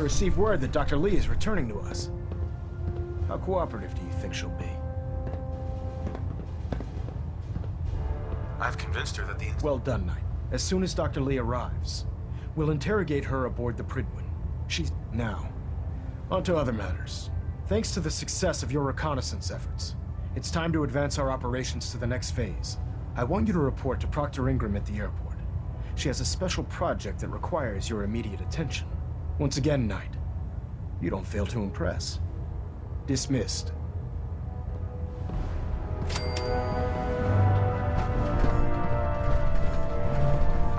received word that Dr. Lee is returning to us. How cooperative do you think she'll be? I've convinced her that the... Well done, Knight. As soon as Dr. Lee arrives, we'll interrogate her aboard the Pridwin. She's... Now, on to other matters. Thanks to the success of your reconnaissance efforts, it's time to advance our operations to the next phase. I want you to report to Proctor Ingram at the airport. She has a special project that requires your immediate attention. Once again, Knight, you don't fail to impress. Dismissed.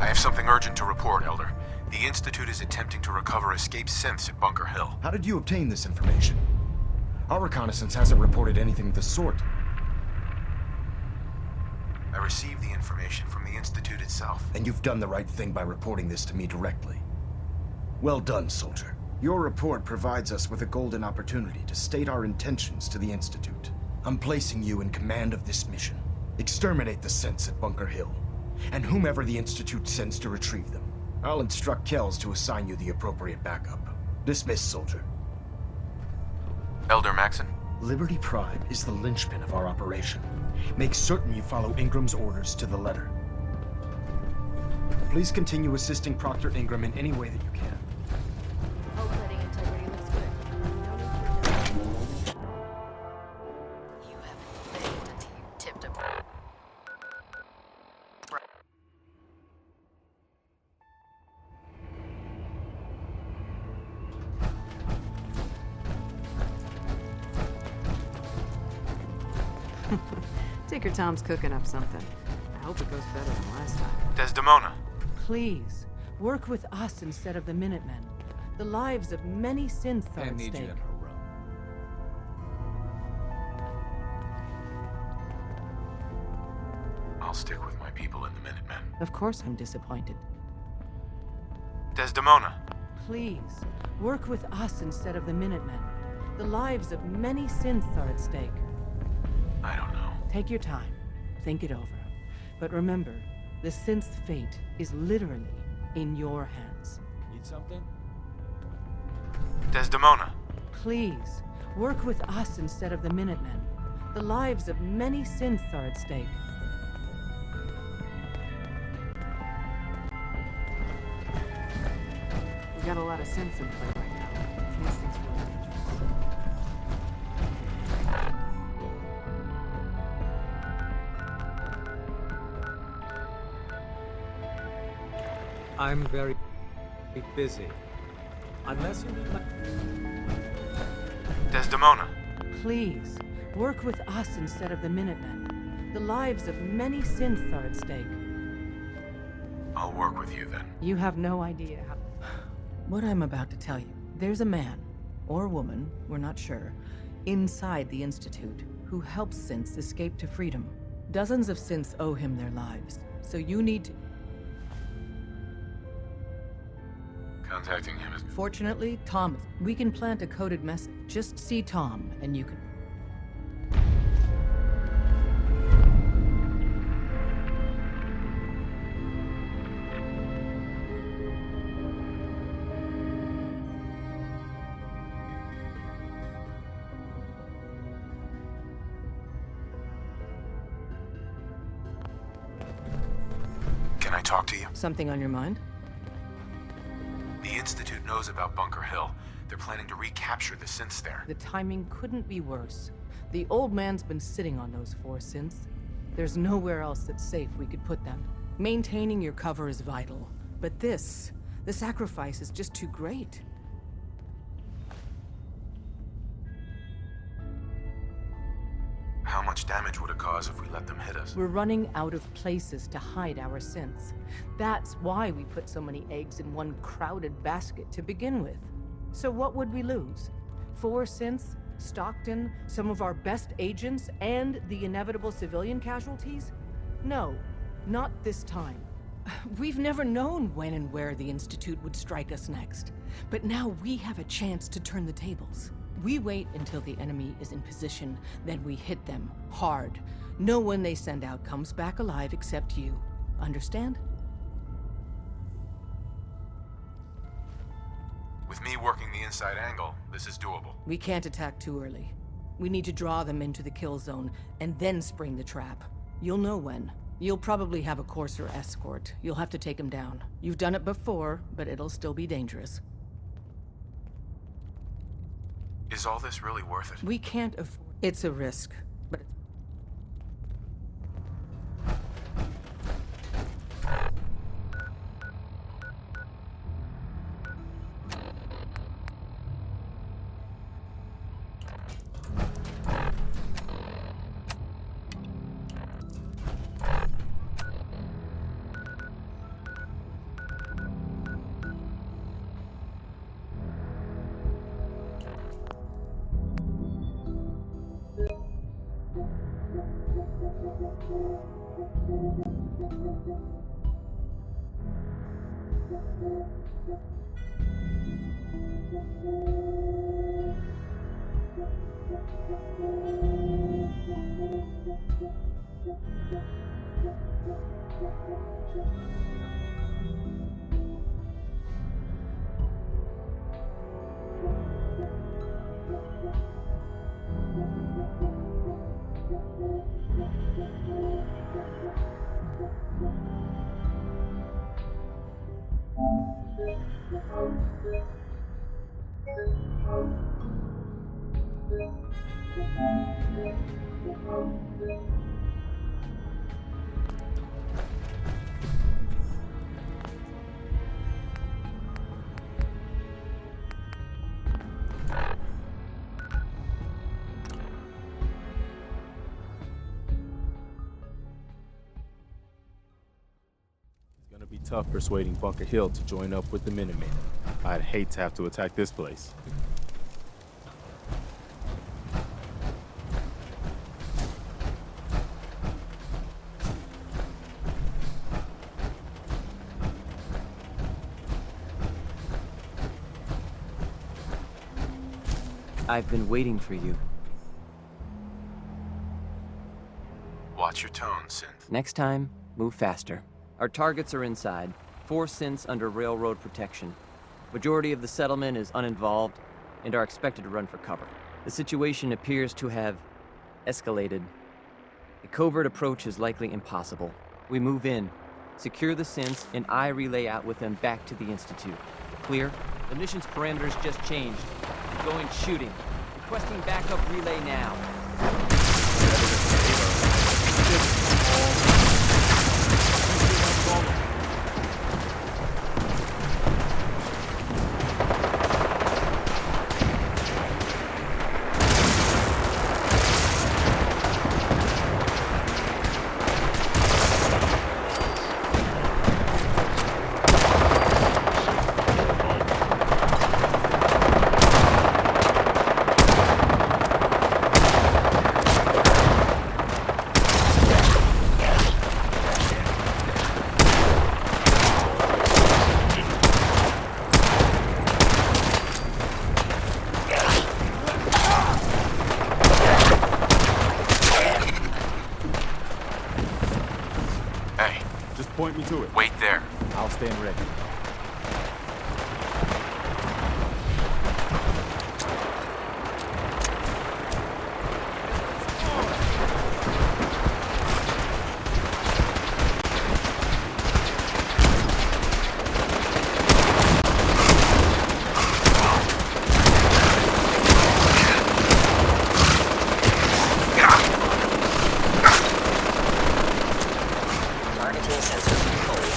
I have something urgent to report, Elder. The Institute is attempting to recover escaped synths at Bunker Hill. How did you obtain this information? Our reconnaissance hasn't reported anything of the sort. I received the information from the Institute itself. And you've done the right thing by reporting this to me directly. Well done, soldier. Your report provides us with a golden opportunity to state our intentions to the Institute. I'm placing you in command of this mission. Exterminate the synths at Bunker Hill, and whomever the Institute sends to retrieve them. I'll instruct Kells to assign you the appropriate backup. Dismissed, soldier. Elder Maxon? Liberty Prime is the linchpin of our operation. Make certain you follow Ingram's orders to the letter. Please continue assisting Proctor Ingram in any way that you can. Outletting integrity looks good. No need for you haven't lived until you tipped a... Tinker Tom's cooking up something. I hope it goes better than last time. Desdemona. Please, work with us instead of the Minutemen. The lives of many synths are at stake. I'll stick with my people in the Minutemen. Of course I'm disappointed. Desdemona. Please, work with us instead of the Minutemen. The lives of many synths are at stake. I don't know. Take your time. Think it over. But remember, the synth's fate is literally in your hands. Need something? Desdemona. Please, work with us instead of the Minutemen. The lives of many synths are at stake. We got a lot of synths in play right now. These things feel dangerous. I'm very busy. Unless you need my... Desdemona. Please, work with us instead of the Minutemen. The lives of many synths are at stake. I'll work with you then. You have no idea how... What I'm about to tell you, there's a man, or woman, we're not sure, inside the Institute, who helps synths escape to freedom. Dozens of synths owe him their lives, so you need to... Contacting him is... Fortunately, Tom, we can plant a coded message. Just see Tom, and you can... Can I talk to you? Something on your mind? The Institute knows about Bunker Hill. They're planning to recapture the synths there. The timing couldn't be worse. The old man's been sitting on those 4 synths. There's nowhere else that's safe we could put them. Maintaining your cover is vital. But the sacrifice is just too great. How much damage would it cause if we let them hit us? We're running out of places to hide our synths. That's why we put so many eggs in one crowded basket to begin with. So what would we lose? 4 synths, Stockton, some of our best agents, and the inevitable civilian casualties? No, not this time. We've never known when and where the Institute would strike us next. But now we have a chance to turn the tables. We wait until the enemy is in position, then we hit them hard. No one they send out comes back alive except you. Understand? With With me working the inside angle, this is doable. We can't attack too early. We need to draw them into the kill zone, and then spring the trap. You'll know when. You'll probably have a Courser escort. You'll have to take them down. You've done it before, but it'll still be dangerous. Is all this really worth it? We can't afford... It's a risk, but it's... It's gonna be tough persuading Bunker Hill to join up with the Minutemen. I'd hate to have to attack this place. I've been waiting for you. Watch your tone, Synth. Next time, move faster. Our targets are inside. 4 synths under railroad protection. Majority of the settlement is uninvolved and are expected to run for cover. The situation appears to have escalated. A covert approach is likely impossible. We move in, secure the synths, and I relay out with them back to the Institute. Clear? The mission's parameters just changed. Going shooting. Requesting backup relay now. Hey, Just point me to it. wait there. I'll stand ready. Targeting sensors fully.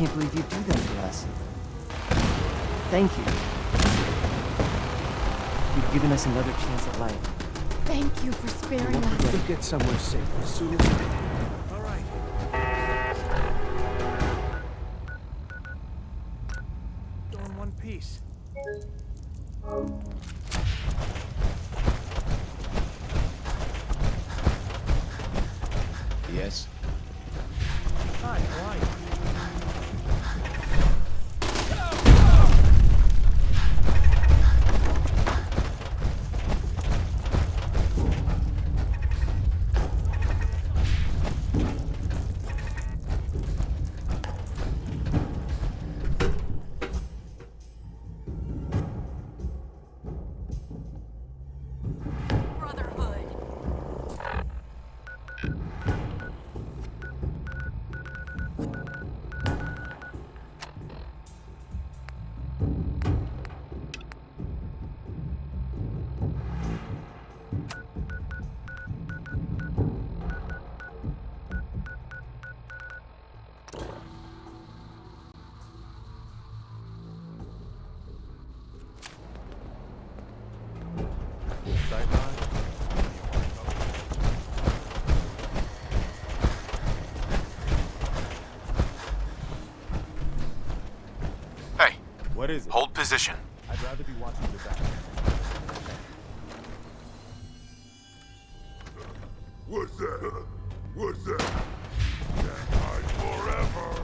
can't believe you'd do that to us. Thank you. You've given us another chance at life. Thank you for sparing us. We'll get somewhere safe as soon as we can. All right. Go in one piece. Yes? Hi, how are you? Brotherhood. Hey, What is it? hold position. I'd rather be watching your back. What's that? What's that? Can't hide forever.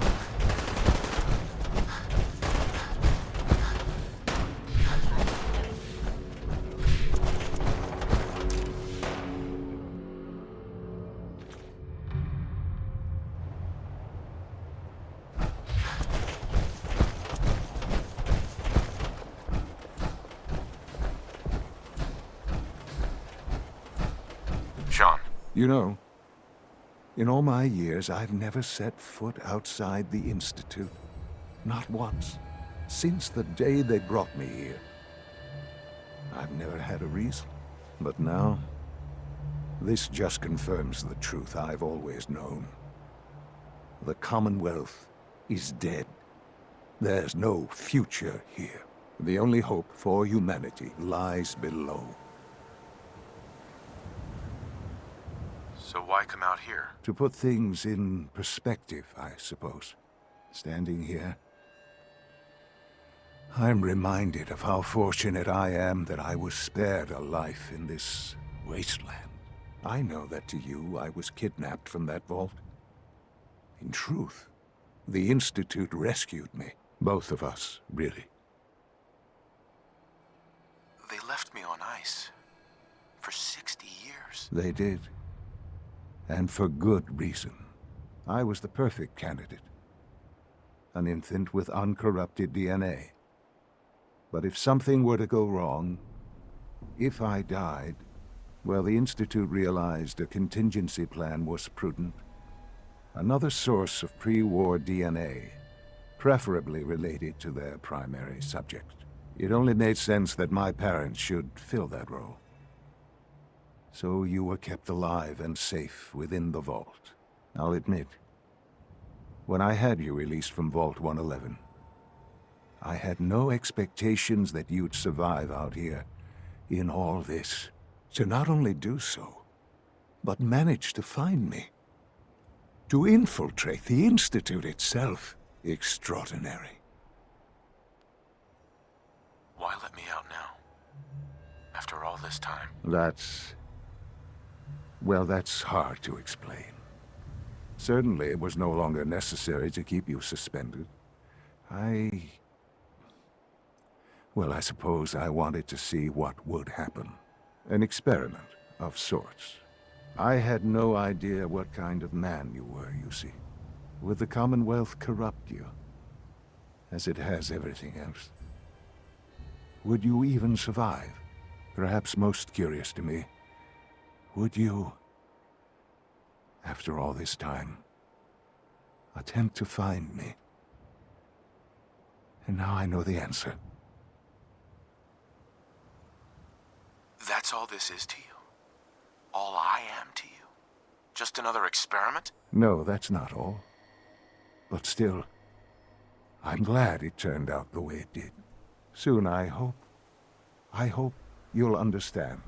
Sean, You know, in all my years, I've never set foot outside the Institute. Not once. Since the day they brought me here. I've never had a reason. But now, this just confirms the truth I've always known. The Commonwealth is dead. There's no future here. The only hope for humanity lies below. so why come out here? To put things in perspective, I suppose. Standing here, I'm reminded of how fortunate I am that I was spared a life in this wasteland. I know that to you, I was kidnapped from that vault. In truth, the Institute rescued me. Both of us, really. They left me on ice. For 60 years. They did. And for good reason. I was the perfect candidate. An infant with uncorrupted DNA. But if something were to go wrong, if I died, well, the Institute realized a contingency plan was prudent. Another source of pre-war DNA, preferably related to their primary subject. It only made sense that my parents should fill that role. So you were kept alive and safe within the vault. I'll admit, when I had you released from Vault 111, I had no expectations that you'd survive out here in all this. To not only do so, but manage to find me. To infiltrate the Institute itself. Extraordinary. Why let me out now? After all this time. Well, that's hard to explain. Certainly, it was no longer necessary to keep you suspended. Well, I suppose I wanted to see what would happen. An experiment of sorts. I had no idea what kind of man you were, you see. Would the Commonwealth corrupt you? As it has everything else? Would you even survive? Perhaps most curious to me, would you, after all this time, attempt to find me? And now I know the answer. That's all this is to you? All I am to you? Just another experiment? No, that's not all. But still, I'm glad it turned out the way it did. Soon, I hope you'll understand.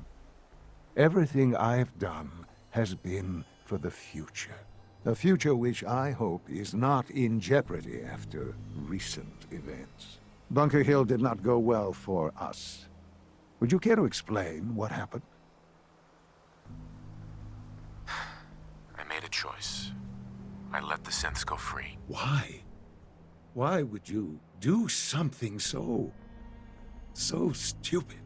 Everything I've done has been for the future. A future which I hope is not in jeopardy after recent events. Bunker Hill did not go well for us. Would you care to explain what happened? I made a choice. I let the synths go free. Why? Why would you do something so stupid?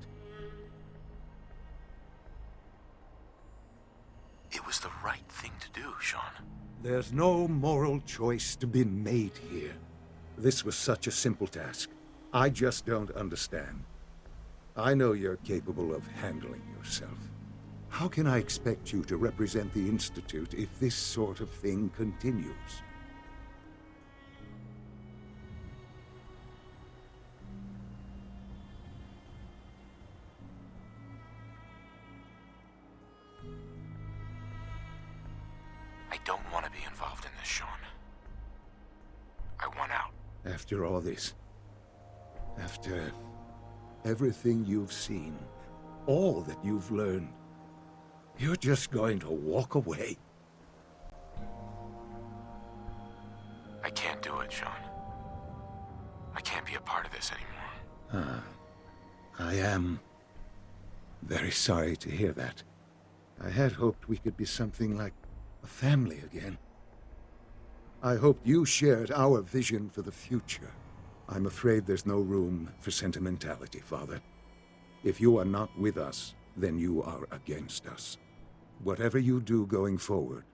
It was the right thing to do, Sean. There's no moral choice to be made here. This was such a simple task. I just don't understand. I know you're capable of handling yourself. How can I expect you to represent the Institute if this sort of thing continues? I don't want to be involved in this, Sean. I want out. After all this, after everything you've seen, all that you've learned, you're just going to walk away? I can't do it, Sean. I can't be a part of this anymore. I am very sorry to hear that. I had hoped we could be something like a family again. I hoped you shared our vision for the future. I'm afraid there's no room for sentimentality, Father. If you are not with us, then you are against us. Whatever you do going forward,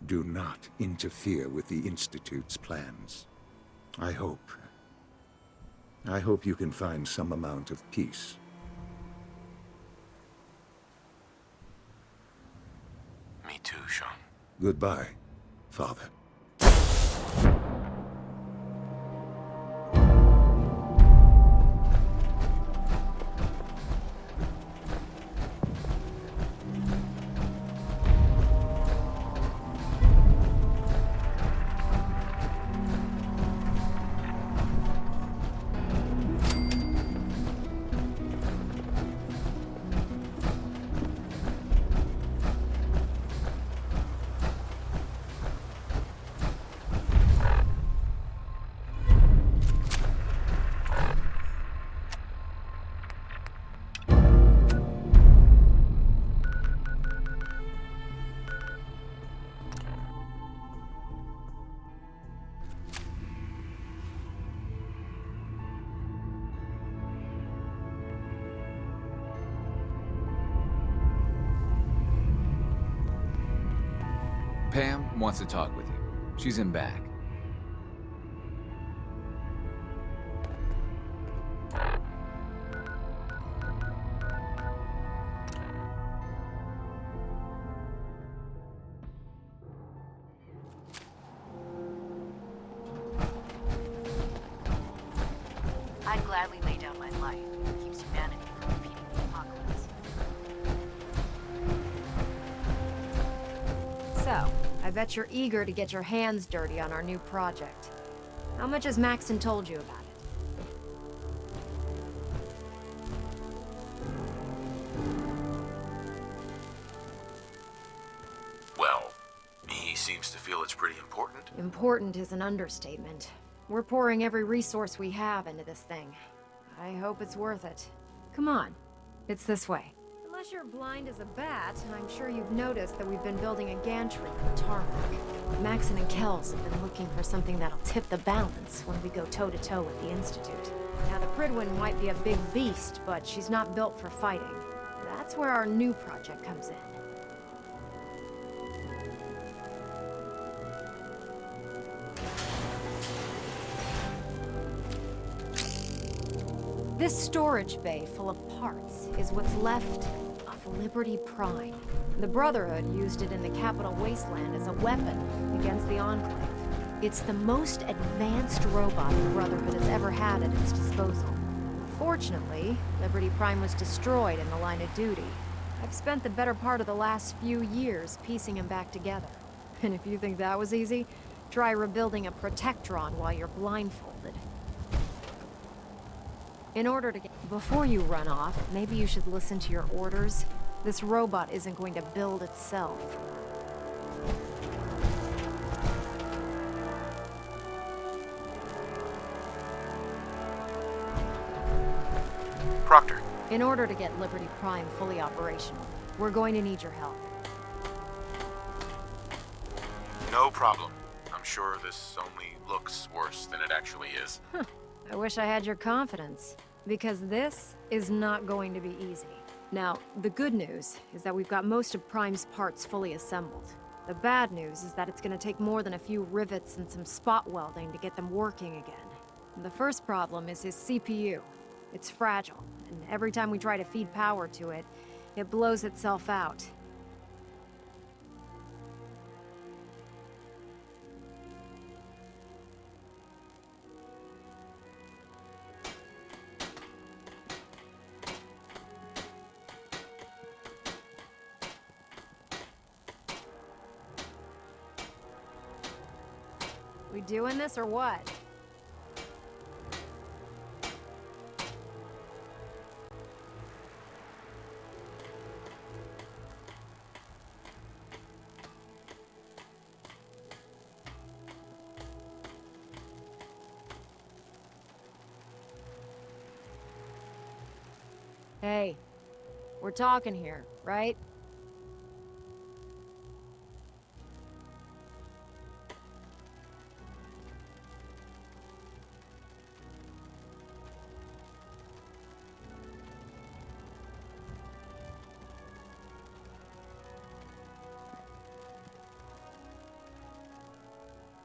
do not interfere with the Institute's plans. I hope you can find some amount of peace. Me too, Sean. Goodbye, Father. Pam wants to talk with you. She's in back. I'd gladly lay down my life if it keeps humanity from repeating the apocalypse. So, I bet you're eager to get your hands dirty on our new project. How much has Maxon told you about it? Well, he seems to feel it's pretty important. Important is an understatement. We're pouring every resource we have into this thing. I hope it's worth it. Come on, it's this way. Unless you're blind as a bat, I'm sure you've noticed that we've been building a gantry on the tarmac. Maxon and Kells have been looking for something that'll tip the balance when we go toe-to-toe with the Institute. Now, the Pridwin might be a big beast, but she's not built for fighting. That's where our new project comes in. This storage bay full of parts is what's left of Liberty Prime. The Brotherhood used it in the Capital Wasteland as a weapon against the Enclave. It's the most advanced robot the Brotherhood has ever had at its disposal. Fortunately, Liberty Prime was destroyed in the line of duty. I've spent the better part of the last few years piecing him back together. And if you think that was easy, Try rebuilding a protectron while you're blindfolded. In order to get... Before you run off, maybe you should listen to your orders. This robot isn't going to build itself. Proctor. In order to get Liberty Prime fully operational, we're going to need your help. No problem. I'm sure this only looks worse than it actually is. I wish I had your confidence, because this is not going to be easy. Now, the good news is that we've got most of Prime's parts fully assembled. The bad news is that it's going to take more than a few rivets and some spot welding to get them working again. The first problem is his CPU. It's fragile, and every time we try to feed power to it, it blows itself out. We doing this or what? Hey, we're talking here, right?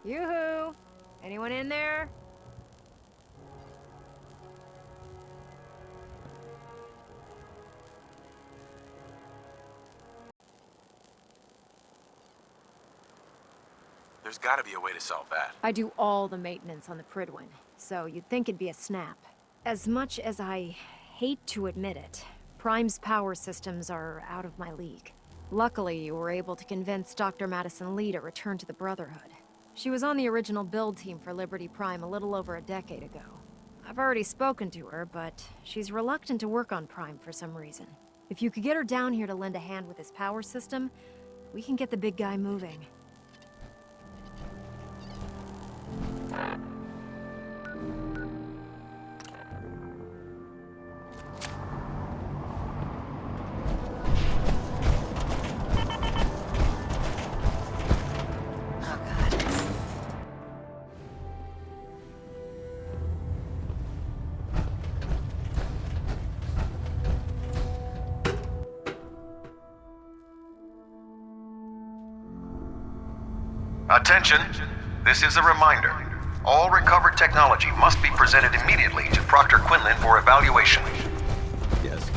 Yoo-hoo! Anyone in there? There's gotta be a way to solve that. I do all the maintenance on the Pridwin, so you'd think it'd be a snap. As much as I hate to admit it, Prime's power systems are out of my league. Luckily, you were able to convince Dr. Madison Lee to return to the Brotherhood. She was on the original build team for Liberty Prime a little over a decade ago. I've already spoken to her, but she's reluctant to work on Prime for some reason. If you could get her down here to lend a hand with his power system, we can get the big guy moving. Attention! This is a reminder. All recovered technology must be presented immediately to Proctor Quinlan for evaluation. Yes.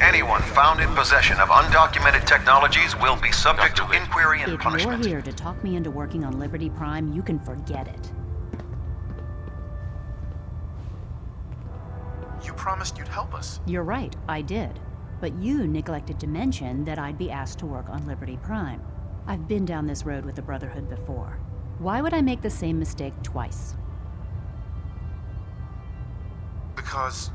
Anyone found in possession of undocumented technologies will be subject to inquiry and punishment. If you're here to talk me into working on Liberty Prime, you can forget it. You promised you'd help us. You're right, I did. But you neglected to mention that I'd be asked to work on Liberty Prime. I've been down this road with the Brotherhood before. Why would I make the same mistake twice? Because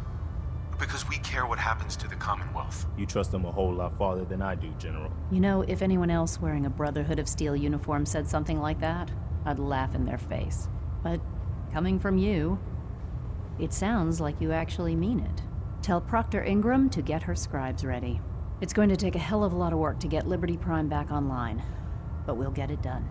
we care what happens to the Commonwealth. You trust them a whole lot farther than I do, General. You know, if anyone else wearing a Brotherhood of Steel uniform said something like that, I'd laugh in their face. But coming from you, it sounds like you actually mean it. Tell Proctor Ingram to get her scribes ready. It's going to take a hell of a lot of work to get Liberty Prime back online, but we'll get it done.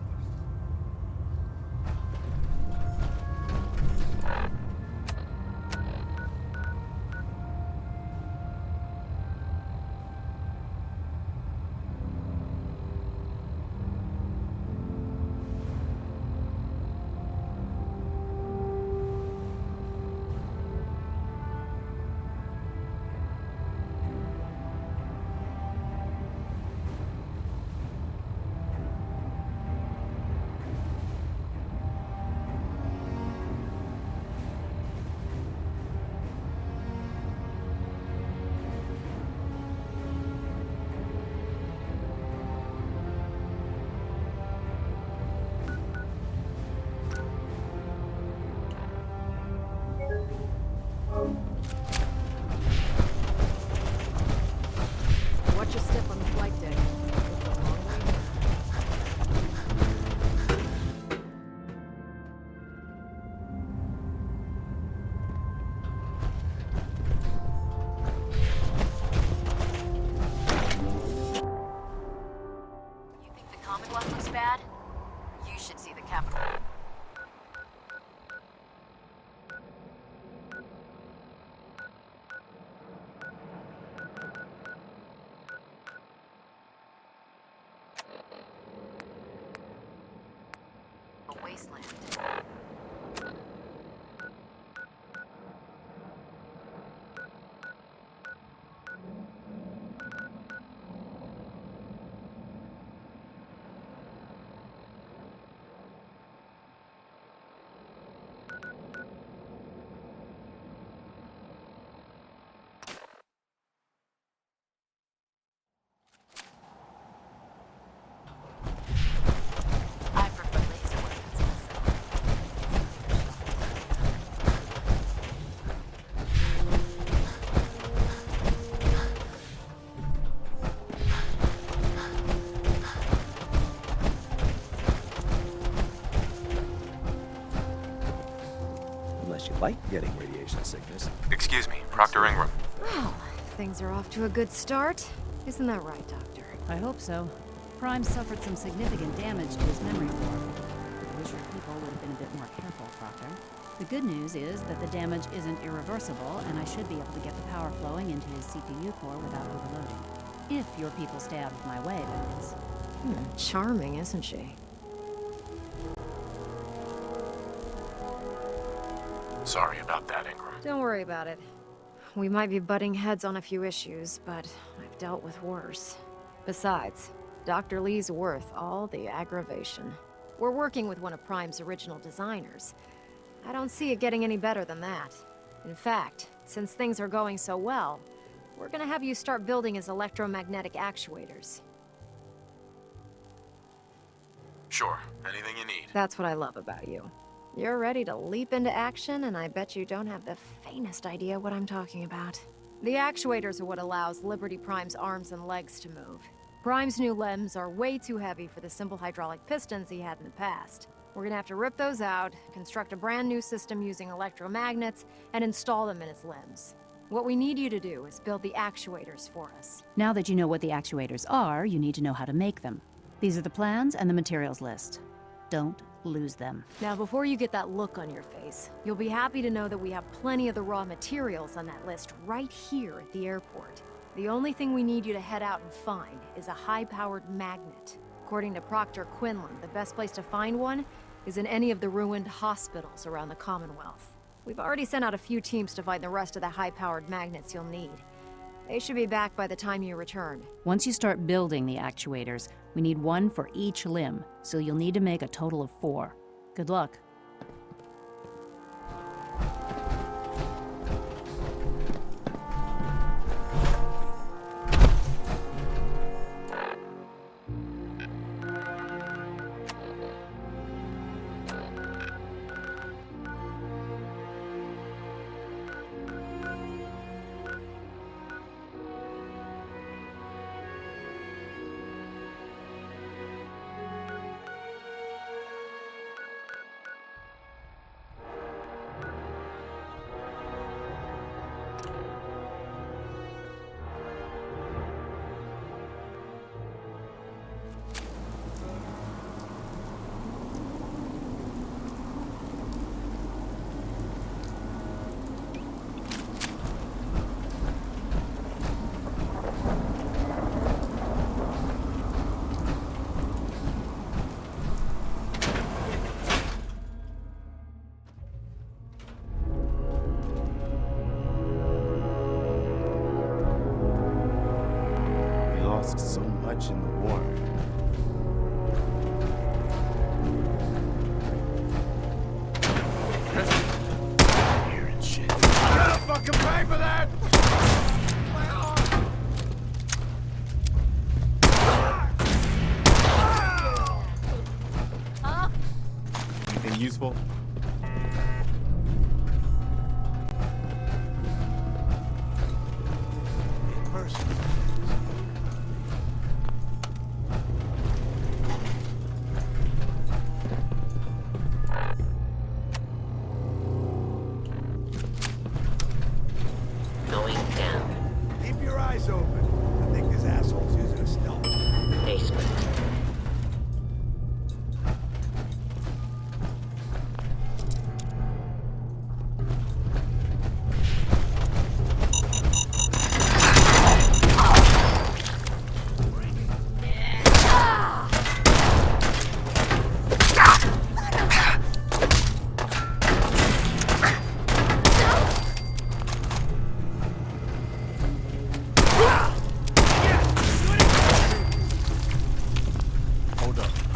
Commonwealth looks bad, you should see the capital. A wasteland. I prefer laser weapons myself. Unless you like getting radiation sickness. Excuse me, Proctor Ingram. Well, things are off to a good start. Isn't that right, Doctor? I hope so. Prime suffered some significant damage to his memory core. I wish your people would have been a bit more careful, Proctor. The good news is that the damage isn't irreversible, and I should be able to get the power flowing into his CPU core without overloading. If your people stay out of my way, that is. Charming, isn't she? Sorry about that, Ingram. Don't worry about it. We might be butting heads on a few issues, but I've dealt with worse. Besides, Dr. Lee's worth all the aggravation. We're working with one of Prime's original designers. I don't see it getting any better than that. In fact, since things are going so well, we're gonna have you start building his electromagnetic actuators. Sure, anything you need. That's what I love about you. You're ready to leap into action, and I bet you don't have the faintest idea what I'm talking about. The actuators are what allows Liberty Prime's arms and legs to move. Prime's new limbs are way too heavy for the simple hydraulic pistons he had in the past. We're gonna have to rip those out, construct a brand new system using electromagnets, and install them in his limbs. What we need you to do is build the actuators for us. Now that you know what the actuators are, you need to know how to make them. These are the plans and the materials list. Don't lose them. Now, before you get that look on your face, you'll be happy to know that we have plenty of the raw materials on that list right here at the airport. The only thing we need you to head out and find is a high-powered magnet. According to Proctor Quinlan, the best place to find one is in any of the ruined hospitals around the Commonwealth. We've already sent out a few teams to find the rest of the high-powered magnets you'll need. They should be back by the time you return. Once you start building the actuators, we need one for each limb, so you'll need to make a total of 4. Good luck. So much in the war. Hearing shit. I gotta fucking pay for that! Anything useful? Hold up.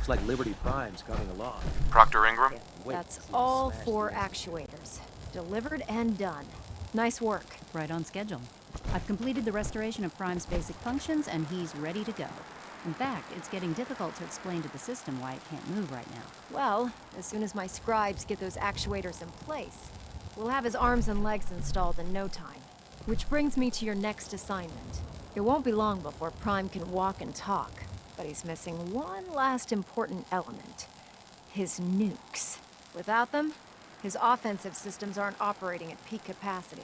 Looks like Liberty Prime's coming along. Proctor Ingram? That's all 4 actuators. Delivered and done. Nice work. Right on schedule. I've completed the restoration of Prime's basic functions, and he's ready to go. In fact, it's getting difficult to explain to the system why it can't move right now. Well, as soon as my scribes get those actuators in place, we'll have his arms and legs installed in no time. Which brings me to your next assignment. It won't be long before Prime can walk and talk, but he's missing one last important element. His nukes. Without them, his offensive systems aren't operating at peak capacity.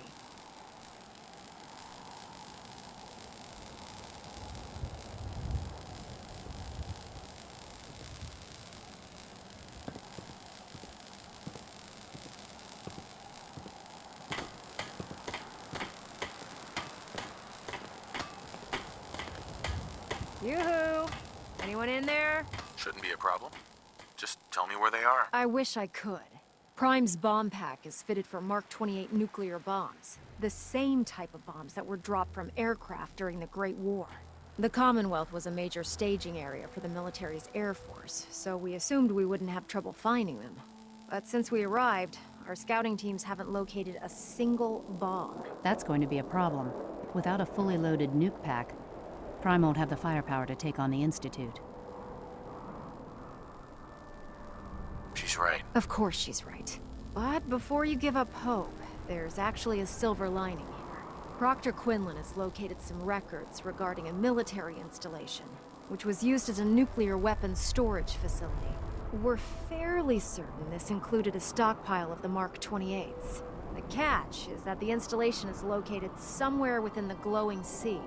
Yoo-hoo! Anyone in there? Shouldn't be a problem. Just tell me where they are. I wish I could. Prime's bomb pack is fitted for Mark 28 nuclear bombs. The same type of bombs that were dropped from aircraft during the Great War. The Commonwealth was a major staging area for the military's air force, so we assumed we wouldn't have trouble finding them. But since we arrived, our scouting teams haven't located a single bomb. That's going to be a problem. Without a fully loaded nuke pack, Prime won't have the firepower to take on the Institute. She's right. Of course she's right. But before you give up hope, there's actually a silver lining here. Proctor Quinlan has located some records regarding a military installation, which was used as a nuclear weapons storage facility. We're fairly certain this included a stockpile of the Mark 28s. The catch is that the installation is located somewhere within the glowing sea.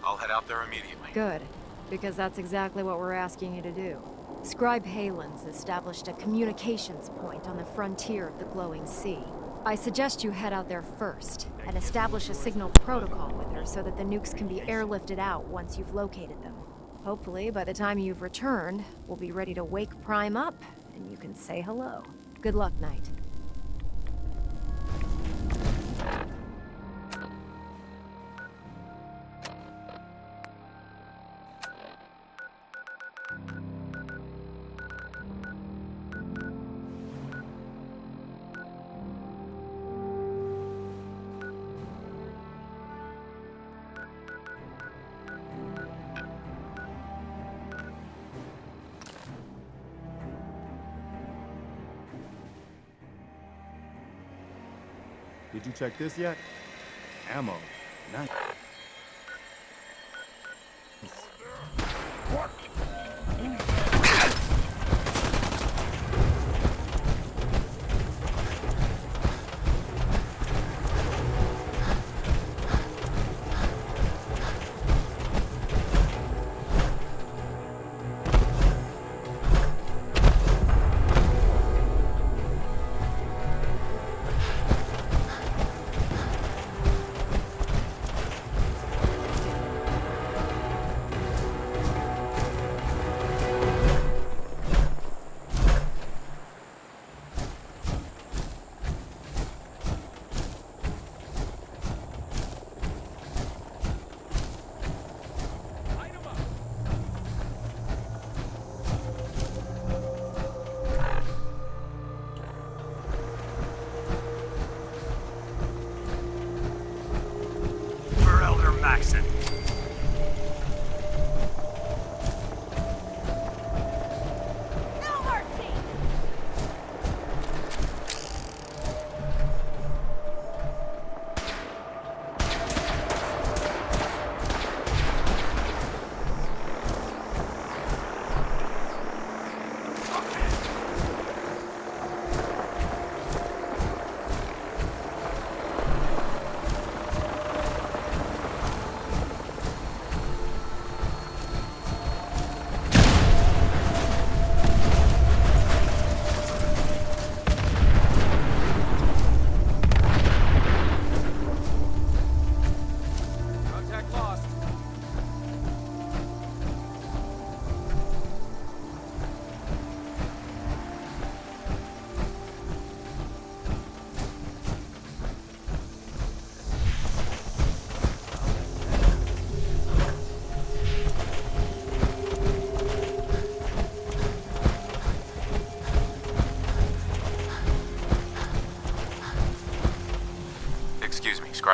I'll head out there immediately. Good, because that's exactly what we're asking you to do. Scribe Halen's established a communications point on the frontier of the glowing sea. I suggest you head out there first, and establish a signal protocol with her so that the nukes can be airlifted out once you've located them. Hopefully, by the time you've returned, we'll be ready to wake Prime up, and you can say hello. Good luck, Knight. Did you check this yet? Ammo. Nice.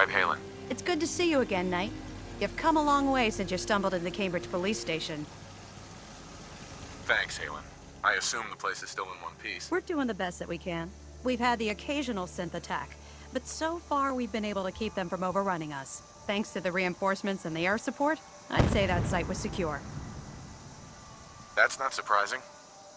Scribe Halen. It's good to see you again, Knight. You've come a long way since you stumbled into the Cambridge police station. Thanks, Halen. I assume the place is still in one piece. We're doing the best that we can. We've had the occasional synth attack, but so far we've been able to keep them from overrunning us. Thanks to the reinforcements and the air support, I'd say that site was secure. That's not surprising.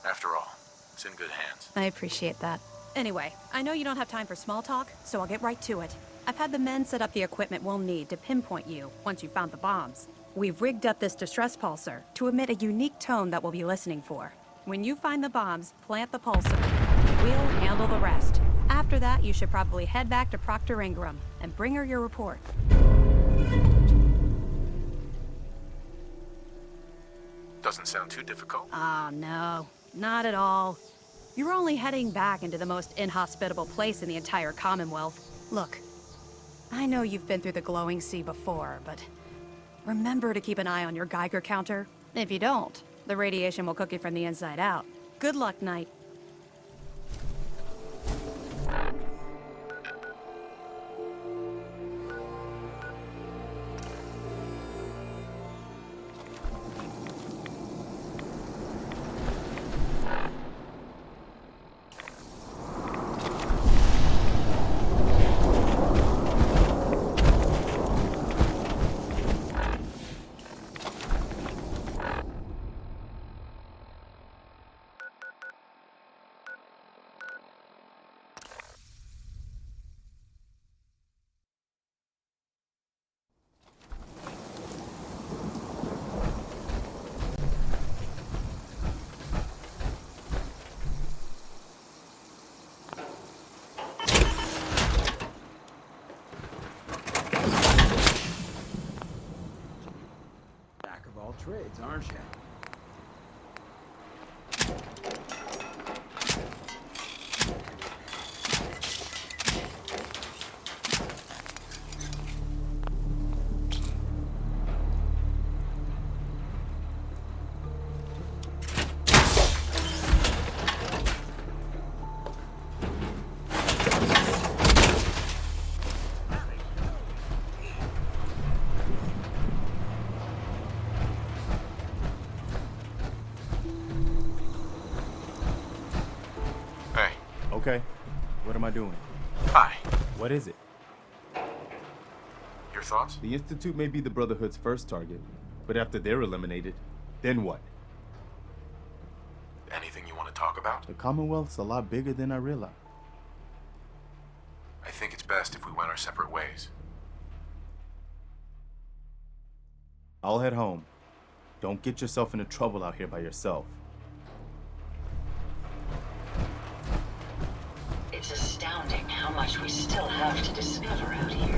After all, it's in good hands. I appreciate that. Anyway, I know you don't have time for small talk, so I'll get right to it. I've had the men set up the equipment we'll need to pinpoint you once you've found the bombs. We've rigged up this distress pulsar to emit a unique tone that we'll be listening for. When you find the bombs, plant the pulsar. We'll handle the rest. After that, you should probably head back to Proctor Ingram and bring her your report. Doesn't sound too difficult. Oh, no. Not at all. You're only heading back into the most inhospitable place in the entire Commonwealth. Look, I know you've been through the glowing sea before, but remember to keep an eye on your Geiger counter. If you don't, the radiation will cook you from the inside out. Good luck, Knight. Trades, aren't you? Okay, what am I doing? Hi. What is it? Your thoughts? The Institute may be the Brotherhood's first target, but after they're eliminated, then what? Anything you want to talk about? The Commonwealth's a lot bigger than I realized. I think it's best if we went our separate ways. I'll head home. Don't get yourself into trouble out here by yourself. It's astounding how much we still have to discover out here.